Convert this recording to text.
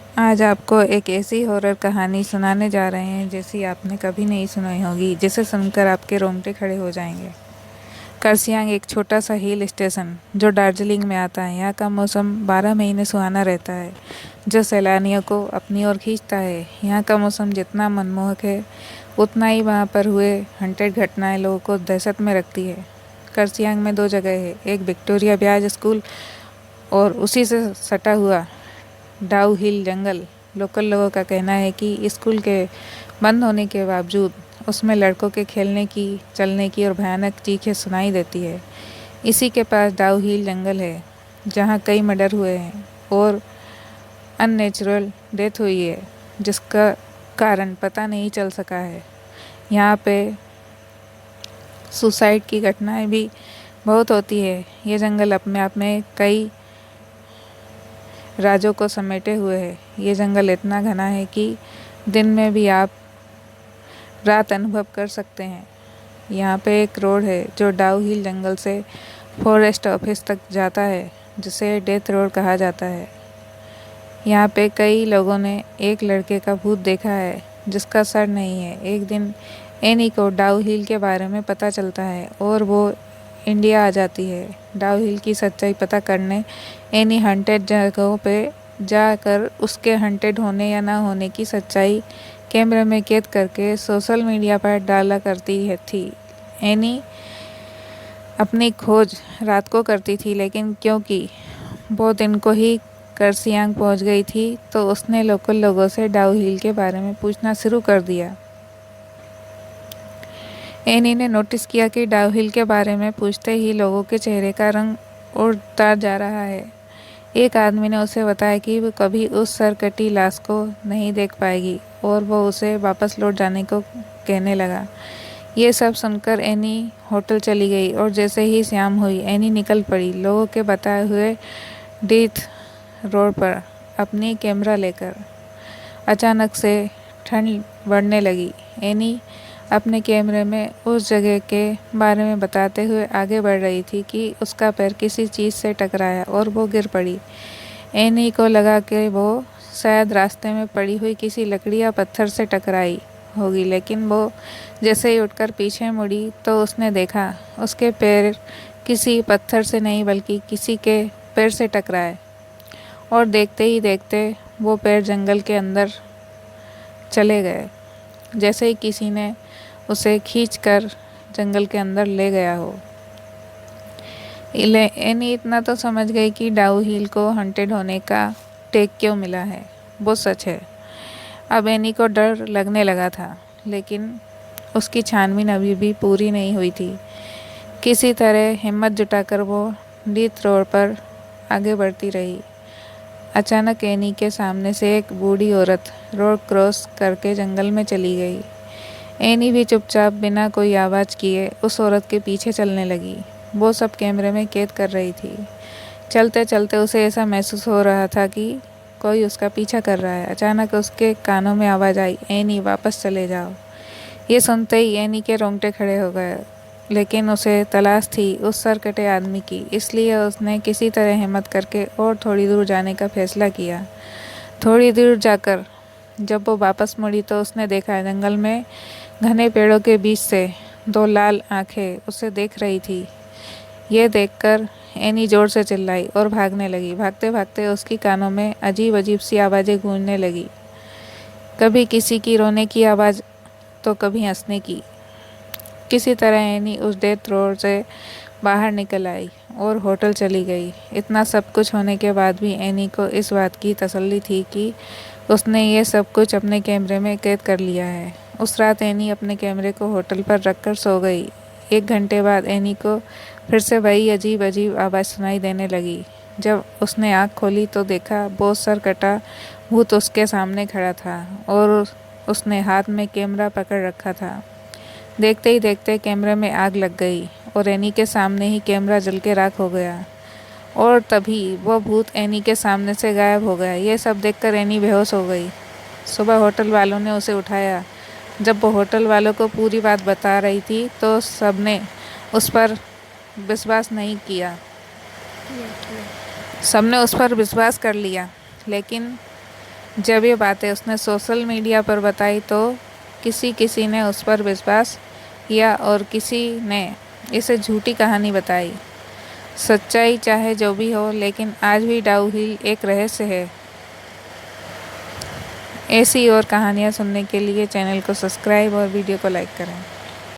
आज आपको एक ऐसी हॉरर कहानी सुनाने जा रहे हैं जैसी आपने कभी नहीं सुनाई होगी, जिसे सुनकर आपके रोंगटे खड़े हो जाएंगे। कर्सियांग एक छोटा सा हिल स्टेशन जो दार्जिलिंग में आता है। यहाँ का मौसम 12 महीने सुहाना रहता है, जो सैलानियों को अपनी ओर खींचता है। यहाँ का मौसम जितना मनमोहक है, उतना ही वहाँ पर हुए हंटेड घटनाएं लोगों को दहशत में रखती है। कर्सियांग में 2 जगह है, एक विक्टोरिया ब्याज स्कूल और उसी से सटा हुआ डाउ हिल जंगल। लोकल लोगों का कहना है कि स्कूल के बंद होने के बावजूद उसमें लड़कों के खेलने की, चलने की और भयानक चीखें सुनाई देती है। इसी के पास डाउ हिल जंगल है, जहाँ कई मर्डर हुए हैं और अननेचुरल डेथ हुई है, जिसका कारण पता नहीं चल सका है। यहाँ पे सुसाइड की घटनाएं भी बहुत होती है। ये जंगल अपने आप में कई राजों को समेटे हुए है। ये जंगल इतना घना है कि दिन में भी आप रात अनुभव कर सकते हैं। यहाँ पे एक रोड है जो डाउ हिल जंगल से फॉरेस्ट ऑफिस तक जाता है, जिसे डेथ रोड कहा जाता है। यहाँ पे कई लोगों ने एक लड़के का भूत देखा है जिसका सर नहीं है। एक दिन एनी को डाउ हिल के बारे में पता चलता है और वो इंडिया आ जाती है। डाउ हिल की सच्चाई पता करने एनी हंटेड जगहों पे जाकर उसके हंटेड होने या ना होने की सच्चाई कैमरे में कैद करके सोशल मीडिया पर डाला करती है थी। एनी अपनी खोज रात को करती थी, लेकिन क्योंकि वो दिन को ही कर्सियांग पहुंच गई थी, तो उसने लोकल लोगों से डाउ हिल के बारे में पूछना शुरू कर दिया। एनी ने नोटिस किया कि डाउ हिल के बारे में पूछते ही लोगों के चेहरे का रंग उड़ता जा रहा है। एक आदमी ने उसे बताया कि वो कभी उस सरकटी लाश को नहीं देख पाएगी और वो उसे वापस लौट जाने को कहने लगा। ये सब सुनकर एनी होटल चली गई और जैसे ही शाम हुई, एनी निकल पड़ी लोगों के बताए हुए डेथ रोड पर अपनी कैमरा लेकर। अचानक से ठंड बढ़ने लगी। एनी अपने कैमरे में उस जगह के बारे में बताते हुए आगे बढ़ रही थी कि उसका पैर किसी चीज़ से टकराया और वो गिर पड़ी। एनी को लगा कि वो शायद रास्ते में पड़ी हुई किसी लकड़ी या पत्थर से टकराई होगी, लेकिन वो जैसे ही उठकर पीछे मुड़ी तो उसने देखा उसके पैर किसी पत्थर से नहीं बल्कि किसी के पैर से टकराए, और देखते ही देखते वो पैर जंगल के अंदर चले गए, जैसे ही किसी ने उसे खींचकर जंगल के अंदर ले गया हो। एनी इतना तो समझ गई कि डाउ हिल को हंटेड होने का टेक क्यों मिला है, वो सच है। अब एनी को डर लगने लगा था, लेकिन उसकी छानबीन अभी भी पूरी नहीं हुई थी। किसी तरह हिम्मत जुटाकर वो डेथ रोड पर आगे बढ़ती रही। अचानक एनी के सामने से एक बूढ़ी औरत रोड क्रॉस करके जंगल में चली गई। एनी भी चुपचाप बिना कोई आवाज़ किए उस औरत के पीछे चलने लगी। वो सब कैमरे में कैद कर रही थी। चलते चलते उसे ऐसा महसूस हो रहा था कि कोई उसका पीछा कर रहा है। अचानक उसके कानों में आवाज़ आई, एनी वापस चले जाओ। ये सुनते ही एनी के रोंगटे खड़े हो गए, लेकिन उसे तलाश थी उस सरकटे आदमी की, इसलिए उसने किसी तरह हिम्मत करके और थोड़ी दूर जाने का फैसला किया। थोड़ी दूर जाकर जब वो वापस मुड़ी तो उसने देखा जंगल में घने पेड़ों के बीच से 2 लाल आंखें उसे देख रही थी। ये देखकर एनी जोर से चिल्लाई और भागने लगी। भागते भागते उसकी कानों में अजीब अजीब सी आवाज़ें गूंजने लगी, कभी किसी की रोने की आवाज़ तो कभी हंसने की। किसी तरह एनी उस डेथ रोड से बाहर निकल आई और होटल चली गई। इतना सब कुछ होने के बाद भी एनी को इस बात की तसल्ली थी कि उसने ये सब कुछ अपने कैमरे में कैद कर लिया है। उस रात एनी अपने कैमरे को होटल पर रखकर सो गई। 1 घंटे बाद एनी को फिर से वही अजीब अजीब आवाज़ सुनाई देने लगी। जब उसने आँख खोली तो देखा वो सर कटा भूत उसके सामने खड़ा था और उसने हाथ में कैमरा पकड़ रखा था। देखते ही देखते कैमरे में आग लग गई और एनी के सामने ही कैमरा जल के राख हो गया, और तभी वो भूत एनी के सामने से गायब हो गया। ये सब देखकर एनी बेहोश हो गई। सुबह होटल वालों ने उसे उठाया। जब वो होटल वालों को पूरी बात बता रही थी तो सबने उस पर विश्वास नहीं किया। सबने उस पर विश्वास कर लिया, लेकिन जब ये बातें उसने सोशल मीडिया पर बताई तो किसी किसी ने उस पर विश्वास किया और किसी ने इसे झूठी कहानी बताई। सच्चाई चाहे जो भी हो, लेकिन आज भी डाउ हिल एक रहस्य है। ऐसी और कहानियाँ सुनने के लिए चैनल को सब्सक्राइब और वीडियो को लाइक करें।